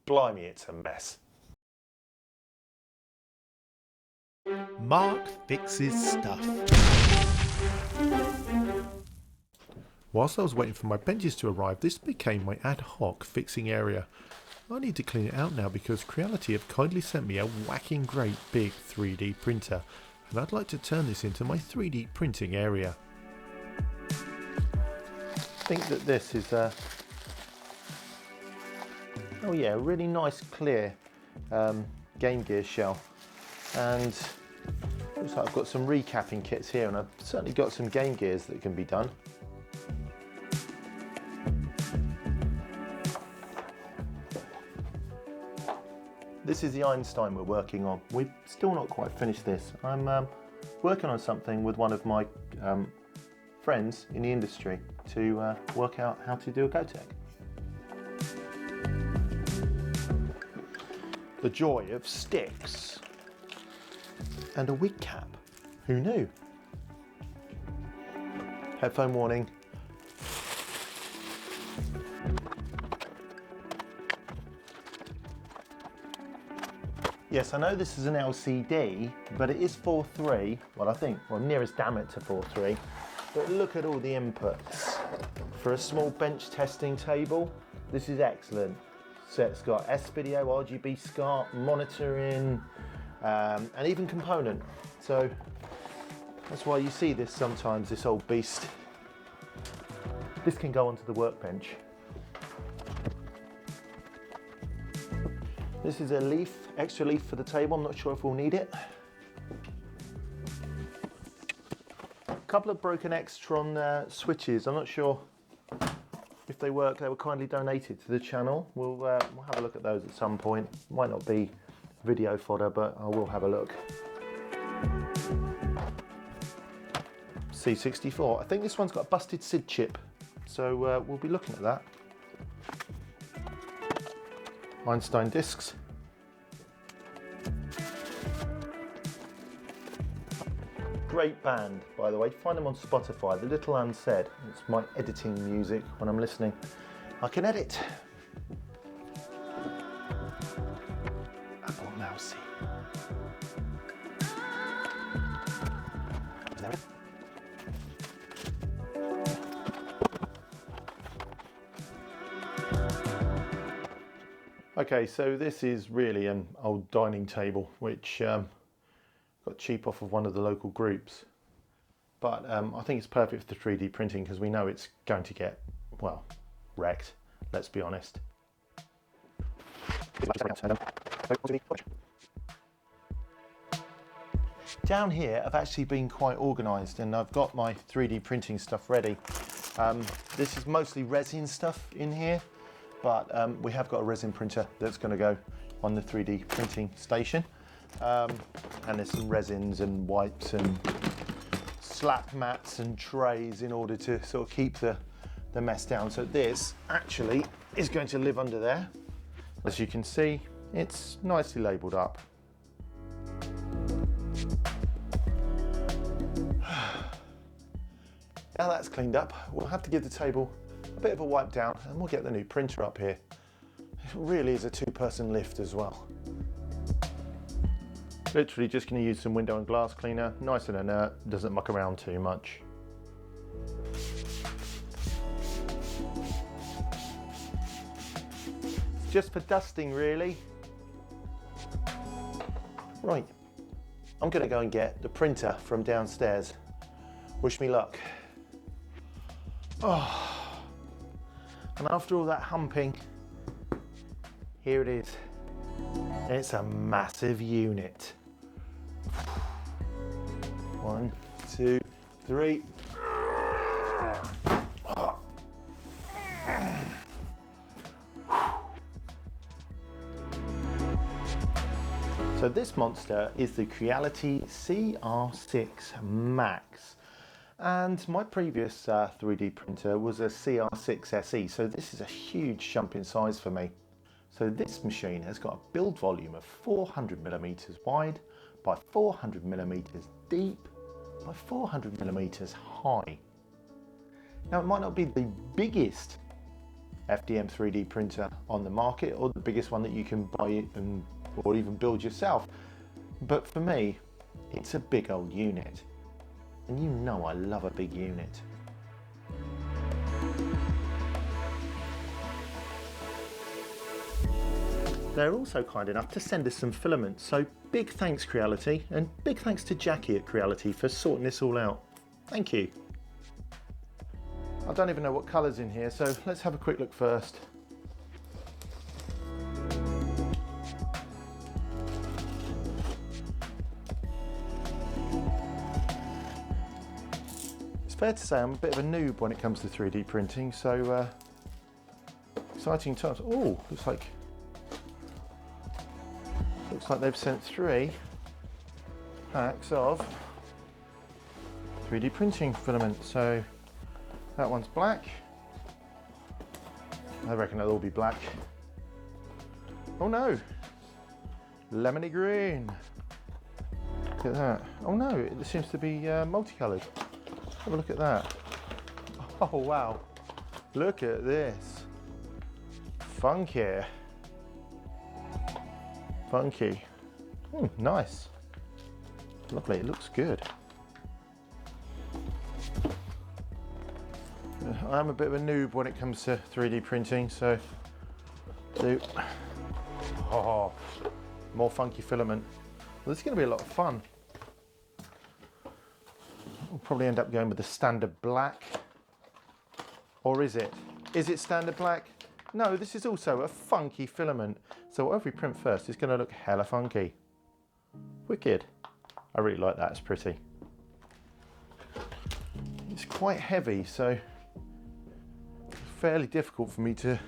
blimey, it's a mess. Mark fixes stuff. Whilst I was waiting for my benches to arrive, this became my ad hoc fixing area. I need to clean it out now because Creality have kindly sent me a whacking great big 3D printer, and I'd like to turn this into my 3D printing area. I think that this is a really nice clear Game Gear shell, and looks like I've got some recapping kits here, and I've certainly got some Game Gears that can be done. This is the Einstein we're working on. We've still not quite finished this. I'm working on something with one of my friends in the industry to work out how to do a Gotek. The joy of sticks and a wig cap. Who knew? Headphone warning. Yes, I know this is an LCD, but it is 4.3. Well, I think, nearest damn it to 4.3. But look at all the inputs. For a small bench testing table, this is excellent. So it's got S-video, RGB SCART, monitoring, and even component. So that's why you see this sometimes, this old beast. This can go onto the workbench. This is a leaf, extra leaf for the table. I'm not sure if we'll need it. A couple of broken Extron switches. I'm not sure if they work. They were kindly donated to the channel. We'll have a look at those at some point. Might not be video fodder, but I will have a look. C64. I think this one's got a busted SID chip, so we'll be looking at that. Einstein discs. Great band, by the way. Find them on Spotify. The Little Unsaid. It's my editing music when I'm listening. I can edit. Apple Mousey. Is that it? Okay, so this is really an old dining table, which got cheap off of one of the local groups. But I think it's perfect for the 3D printing because we know it's going to get, well, wrecked, let's be honest. Down here, I've actually been quite organised and I've got my 3D printing stuff ready. This is mostly resin stuff in here. But we have got a resin printer that's going to go on the 3D printing station. And there's some resins and wipes and slap mats and trays in order to sort of keep the mess down. So this actually is going to live under there. As you can see, it's nicely labelled up. Now that's cleaned up, we'll have to give the table a bit of a wipe down and we'll get the new printer up here. It really is a two-person lift as well. Literally just going to use some window and glass cleaner, nice and inert, doesn't muck around too much. It's just for dusting really. Right, I'm going to go and get the printer from downstairs. Wish me luck. Oh. And after all that humping, here it is. It's a massive unit. 1, 2, 3. So this monster is the Creality CR-6 Max. And my previous 3D printer was a CR-6 SE, so this is a huge jump in size for me. So this machine has got a build volume of 400mm wide by 400mm deep by 400mm high. Now it might not be the biggest FDM 3D printer on the market, or the biggest one that you can buy or even build yourself. But for me, it's a big old unit. And you know I love a big unit. They're also kind enough to send us some filaments, so big thanks Creality, and big thanks to Jackie at Creality for sorting this all out. Thank you. I don't even know what colour's in here, so let's have a quick look first. It's fair to say I'm a bit of a noob when it comes to 3D printing, so exciting times. Oh, looks like they've sent 3 packs of 3D printing filament. So that one's black. I reckon they'll all be black. Oh no, lemony green. Look at that. Oh no, it seems to be multicolored. Have a look at that. Oh wow, look at this. Funky. Funky. Nice. Lovely, it looks good. I'm a bit of a noob when it comes to 3D printing, so more funky filament. Well, this is going to be a lot of fun. We'll probably end up going with the standard black. Or is it? Is it standard black? No, this is also a funky filament. So whatever we print first, it's going to look hella funky. Wicked. I really like that, it's pretty. It's quite heavy, so it's fairly difficult for me to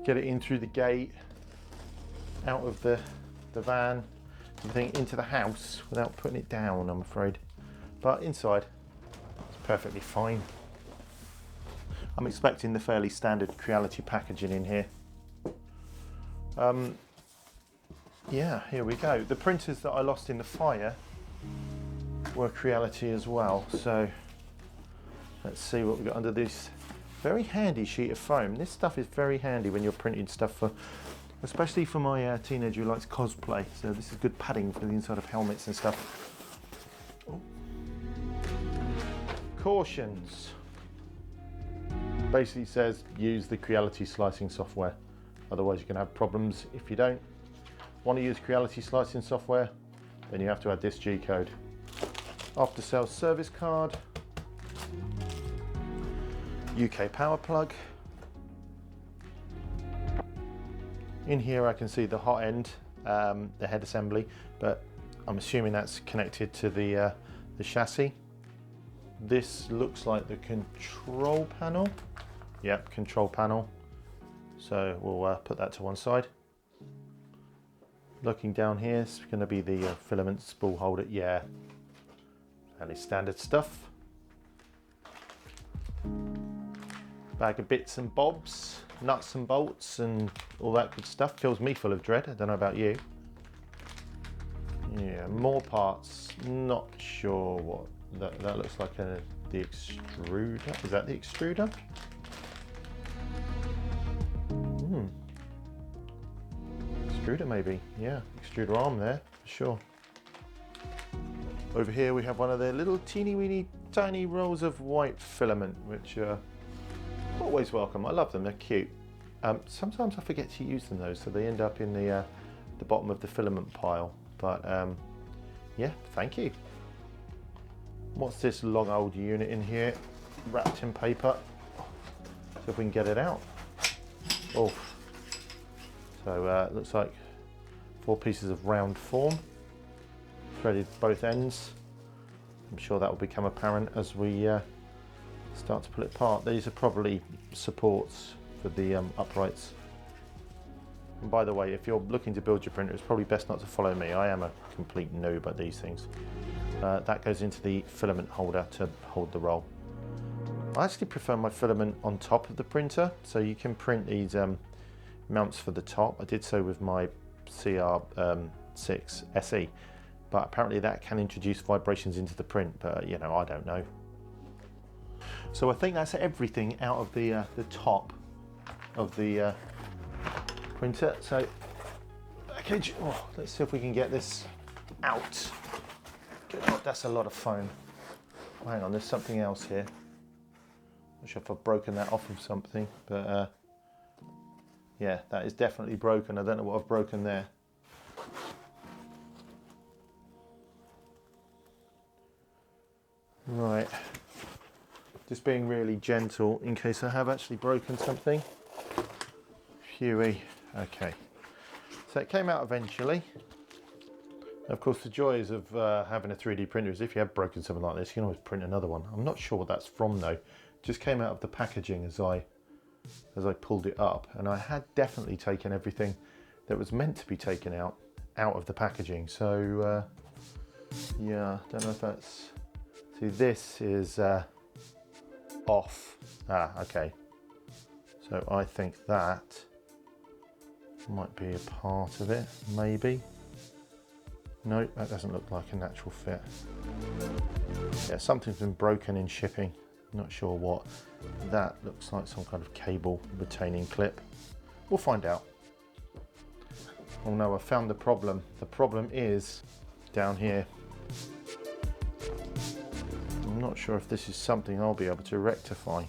get it in through the gate, out of the van, everything into the house without putting it down, I'm afraid. But inside, it's perfectly fine. I'm expecting the fairly standard Creality packaging in here. Yeah, here we go. The printers that I lost in the fire were Creality as well. So let's see what we've got under this very handy sheet of foam. This stuff is very handy when you're printing stuff for, especially for my teenager who likes cosplay. So this is good padding for the inside of helmets and stuff. Oh. Cautions. Basically says use the Creality slicing software, otherwise you can have problems. If you don't want to use Creality slicing software, then you have to add this G code. After sales service card, UK power plug. In here I can see the hot end, the head assembly, but I'm assuming that's connected to the chassis. This looks like the control panel. Yep, control panel. So we'll put that to one side. Looking down here, it's going to be the filament spool holder. Yeah, fairly standard stuff. Bag of bits and bobs, nuts and bolts and all that good stuff. Fills me full of dread. I don't know about you. Yeah, more parts. Not sure what that looks like. The extruder. Is that the extruder? Extruder maybe. Yeah, extruder arm there for sure. Over here we have one of the little teeny weeny tiny rolls of white filament, which are always welcome. I love them. They're cute. Sometimes I forget to use them though, so they end up in the bottom of the filament pile. But yeah, thank you. What's this long old unit in here, wrapped in paper? So if we can get it out. Oh, so it looks like 4 pieces of round form, threaded both ends. I'm sure that will become apparent as we start to pull it apart. These are probably supports for the uprights. And by the way, if you're looking to build your printer, it's probably best not to follow me. I am a complete noob at these things. That goes into the filament holder to hold the roll. I actually prefer my filament on top of the printer, so you can print these mounts for the top. I did so with my CR-6 SE, but apparently that can introduce vibrations into the print, but you know, I don't know. So I think that's everything out of the top of the printer. So package, oh, let's see if we can get this out. God, that's a lot of foam. Oh, hang on, there's something else here. Not sure if I've broken that off of something, but yeah, that is definitely broken. I don't know what I've broken there. Right, just being really gentle in case I have actually broken something. Phewie. Okay, so it came out eventually. Of course, the joys of having a 3D printer is if you have broken something like this, you can always print another one. I'm not sure what that's from though. It just came out of the packaging as I pulled it up, and I had definitely taken everything that was meant to be taken out of the packaging. So yeah, don't know if that's. See, this is off. Ah, okay. So I think that might be a part of it, maybe. No, that doesn't look like a natural fit. Yeah, something's been broken in shipping. Not sure what. That looks like some kind of cable retaining clip. We'll find out. Oh no, I found the problem. The problem is down here. I'm not sure if this is something I'll be able to rectify.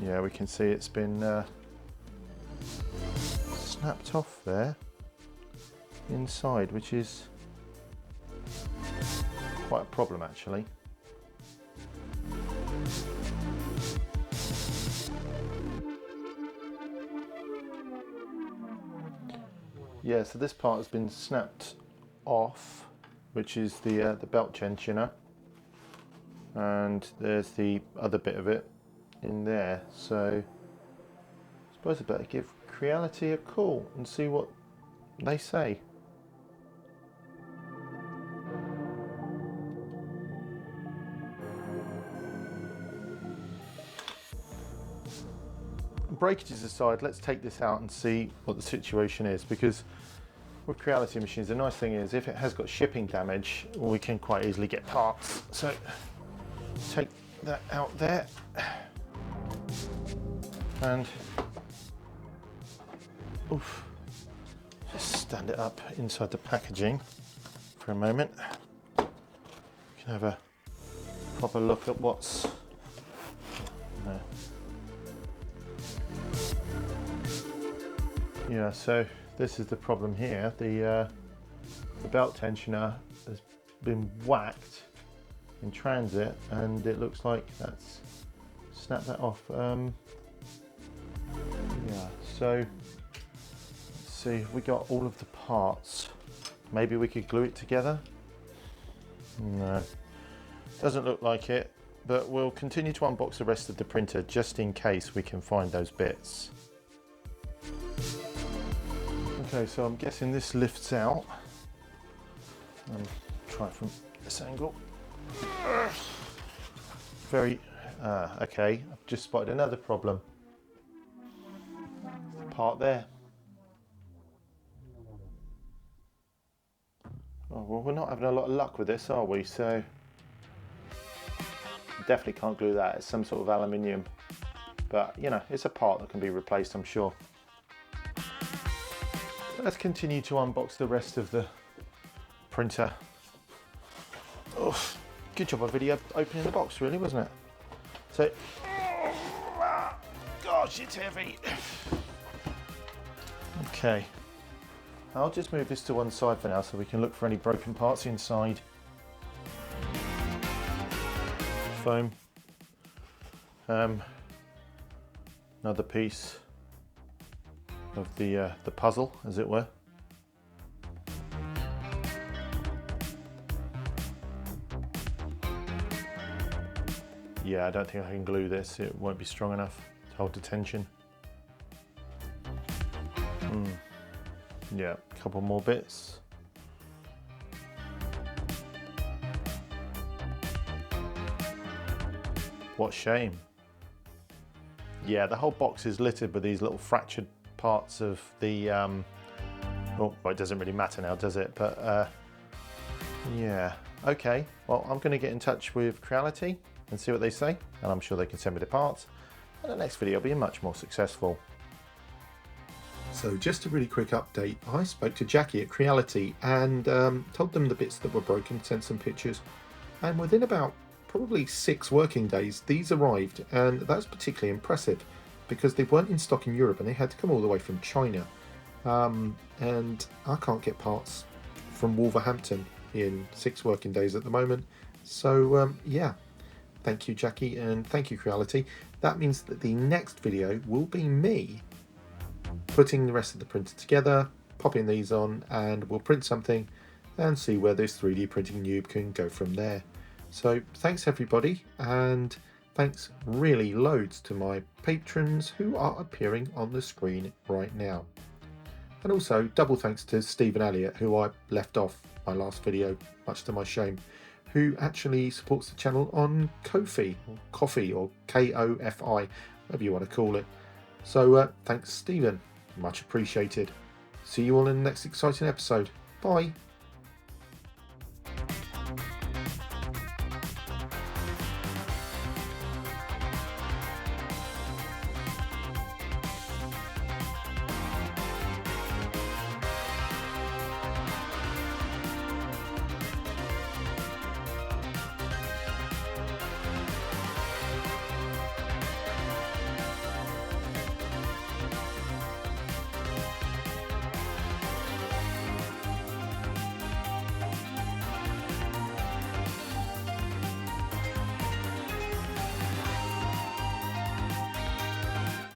Yeah, we can see it's been snapped off there inside, which is quite a problem actually. Yeah, so this part has been snapped off, which is the belt tensioner, and there's the other bit of it in there. So I suppose I better give Creality a call and see what they say. Breakages aside, let's take this out and see what the situation is, because with Creality machines the nice thing is if it has got shipping damage, we can quite easily get parts. So take that out there and oof, just stand it up inside the packaging for a moment. We can have a proper look at what's there. Yeah, so this is the problem here. The belt tensioner has been whacked in transit, and it looks like that's snapped that off. Yeah, so let's see if we got all of the parts. Maybe we could glue it together. No, doesn't look like it, but we'll continue to unbox the rest of the printer just in case we can find those bits. Okay, so I'm guessing this lifts out. Try it from this angle. Very, okay, I've just spotted another problem. Part there. Oh, well, we're not having a lot of luck with this, are we? So, definitely can't glue that. It's some sort of aluminium. But, you know, it's a part that can be replaced, I'm sure. Let's continue to unbox the rest of the printer. Oh, good job of video opening the box, really, wasn't it? So, oh, gosh, it's heavy. Okay, I'll just move this to one side for now so we can look for any broken parts inside. Foam. Another piece of the puzzle, as it were. Yeah, I don't think I can glue this. It won't be strong enough to hold the tension. Yeah, a couple more bits. What shame. Yeah, the whole box is littered with these little fractured parts of the oh, well, it doesn't really matter now, does it? But yeah, Okay, well, I'm going to get in touch with Creality and see what they say, and I'm sure they can send me the parts, and the next video will be much more successful. So just a really quick update, I spoke to Jackie at Creality and told them the bits that were broken, sent some pictures, and within about probably 6 working days these arrived, and that's particularly impressive because they weren't in stock in Europe and they had to come all the way from China, and I can't get parts from Wolverhampton in 6 working days at the moment. So yeah, thank you Jackie and thank you Creality. That means that the next video will be me putting the rest of the printer together, popping these on, and we'll print something and see where this 3D printing noob can go from there. So thanks everybody, and thanks really loads to my patrons who are appearing on the screen right now. And also double thanks to Stephen Elliott, who I left off my last video, much to my shame, who actually supports the channel on Ko-fi, or Coffee, or K-O-F-I, whatever you want to call it. So thanks Stephen, much appreciated. See you all in the next exciting episode. Bye.